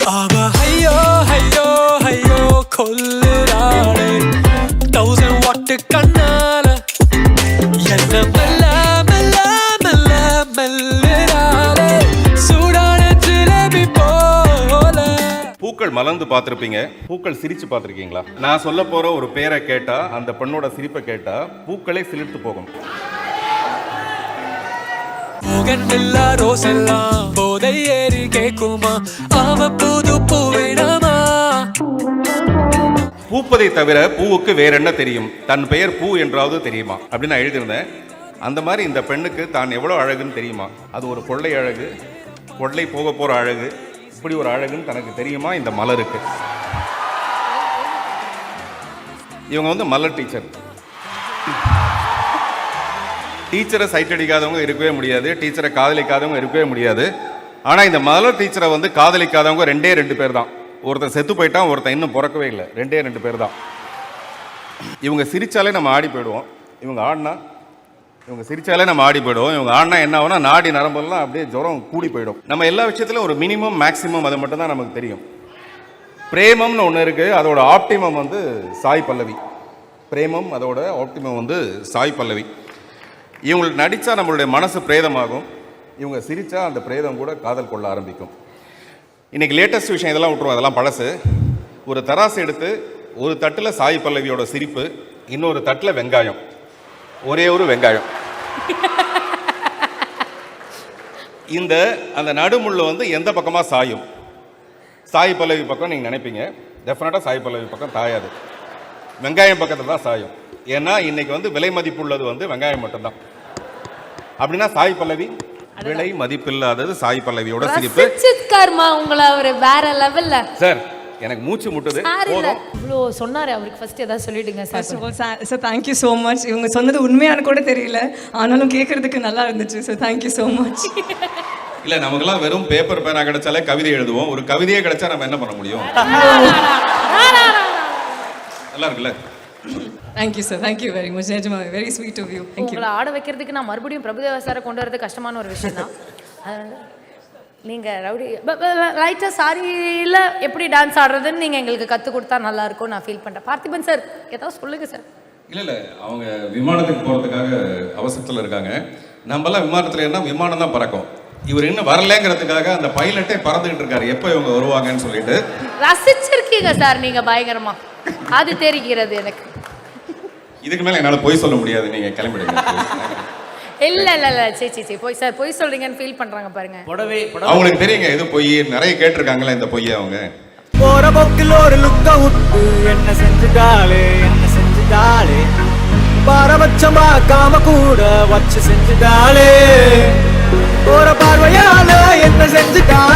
அவ ஐயோ ஐயோ ஐயோ கொல்லுறாளே 1000 வாட் கண்ணால என்ன மெல்ல மெல்ல மெல்ல மெல்லுறாளே சூடான ஜிலேபி போல. பூக்கள் மலர்ந்து பார்த்துருப்பீங்க, பூக்கள் சிரிச்சு பார்த்துருக்கீங்களா? நான் சொல்ல போற ஒரு பேரை கேட்டா, அந்த பெண்ணோட சிரிப்பை கேட்டா பூக்களே சிலிர்த்து போகும். முகன்னில்லா ரோசெல்லாம் போதை ஏறி கேக்குமா அவ புது பூவிடமா? பூப்பதை தவிர பூவுக்கு வேற என்ன தெரியும், தன் பெயர் பூ என்றாவது தெரியுமா அப்படின்னு நான் எழுதியிருந்தேன். அந்த மாதிரி இந்த பெண்ணுக்கு தான் எவ்வளோ அழகுன்னு தெரியுமா? அது ஒரு கொள்ளை அழகு, கொள்ளை போக போகிற அழகு, இப்படி ஒரு அழகுன்னு தனக்கு தெரியுமா இந்த மலருக்கு? இவங்க வந்து மலர் டீச்சர். டீச்சரை சைட் அடிக்காதவங்க இருக்கவே முடியாது, டீச்சரை காதலிக்காதவங்க இருக்கவே முடியாது. ஆனால் இந்த மலர் டீச்சரை வந்து காதலிக்காதவங்க 2 பேர் தான். ஒருத்தர் செத்து போயிட்டான், ஒருத்தர் இன்னும் பிறக்கவே இல்லை. 2 பேர் தான். இவங்க சிரித்தாலே நம்ம ஆடி போயிடுவோம், இவங்க சிரித்தாலே நம்ம ஆடி போயிடுவோம். இவங்க ஆடினா என்ன ஆகும்னா நாடி நரம்பெல்லாம் அப்படியே ஜுரம் கூடி போயிடும். நம்ம எல்லா விஷயத்துலையும் ஒரு மினிமம் மேக்ஸிமம் அது மட்டும் தான் நமக்கு தெரியும். பிரேமம்னு ஒன்று இருக்குது, அதோட ஆப்டிமம் வந்து சாய் பல்லவி. பிரேமம் அதோட ஆப்டிமம் வந்து சாய் பல்லவி. இவங்களுக்கு நடித்தா நம்மளுடைய மனசு பிரேதமாகும், இவங்க சிரித்தா அந்த பிரேதம் கூட காதல் கொள்ள ஆரம்பிக்கும். இன்றைக்கி லேட்டஸ்ட் விஷயம் இதெல்லாம் விட்டுருவோம், அதெல்லாம் பழசு. ஒரு தராசு எடுத்து ஒரு தட்டில் சாய் பல்லவியோட சிரிப்பு, இன்னொரு தட்டில் வெங்காயம், ஒரே ஒரு வெங்காயம். அந்த நடுமுள்ள வந்து எந்த பக்கமாக சாயும்? சாய் பல்லவி பக்கம் நீங்கள் நினைப்பீங்க, டெஃபினட்டாக சாய் பல்லவி பக்கம் தாயாது, வெங்காயம் பக்கத்தில் தான் சாயும். ஏன்னா இன்னைக்கு வந்து விலை மதிப்புள்ளது வந்து வெங்காயம் மட்டும்தான். அப்படின்னா சாய் பல்லவி விலை மதிப்பில்லாதது சாய் பல்லவியோட சிரிப்பு. உங்களை ஒரு வேற லெவல்ல சார் எனக்கு மூச்சு முட்டுது. இவ்வளோ சொன்னாரு, அவருக்கு ஃபர்ஸ்ட் ஏதாவது சொல்லிடுங்க sir. Sir thank you so much. இவங்க சொன்னது உண்மையான கூட தெரியல, ஆனாலும் கேட்கறதுக்கு நல்லா இருந்துச்சு. So thank you so much. இல்லை நமக்கெல்லாம் வெறும் பேப்பர் பேனா கிடைச்சாலே கவிதை எழுதுவோம், ஒரு கவிதையே கிடைச்சா நம்ம என்ன பண்ண முடியும்? நல்லா இருக்குல்ல? Thank you sir, thank you very much. நிஜமா very sweet of you. Thank you. உங்களை ஆட வைக்கிறதுக்கு நான் மறுபடியும் பிரபுதேவா சாரை கொண்டு வரது கஷ்டமான ஒரு விஷயம் தான். அதனால நீங்கள் ரவுடி லைட்டாக சாரியில் எப்படி டான்ஸ் ஆடுறதுன்னு நீங்கள் எங்களுக்கு கற்றுக் கொடுத்தா நல்லா இருக்கும் நான் ஃபீல் பண்ணுறேன். பார்த்திபன் சார் ஏதாவது சொல்லுங்க சார். இல்லை அவங்க விமானத்துக்கு போகிறதுக்காக அவசரத்தில் இருக்காங்க. நம்மளாம் விமானத்தில் என்ன விமானம் தான் பறக்கும், இவர் இன்னும் வரலங்கிறதுக்காக அந்த பைலட்டே பறந்துகிட்டு இருக்காரு, எப்போ இவங்க வருவாங்கன்னு சொல்லிட்டு. ரசிச்சிருக்கீங்க சார் நீங்கள் பயங்கரமா, அது தெரிகிறது எனக்கு. இதுக்கு மேலே என்னால் பொய் சொல்ல முடியாது, நீங்கள் கிளம்பிடுங்க. இல்ல சரி போய் சொல்றீங்கன்னு ஃபீல் பண்றாங்க பாருங்க. அவங்களுக்கு தெரியுங்க இது பொய், நிறைய கேட்டிருக்காங்களா இந்த பொய்யை. அவங்க போற போக்கில் ஒரு லுக்க விட்டு என்ன செஞ்சுட்டாளே பாரபட்சம் பார்க்காம கூட வச்சு செஞ்சுட்டாளே. போற பார்வையால என்ன செஞ்சுட்டாளே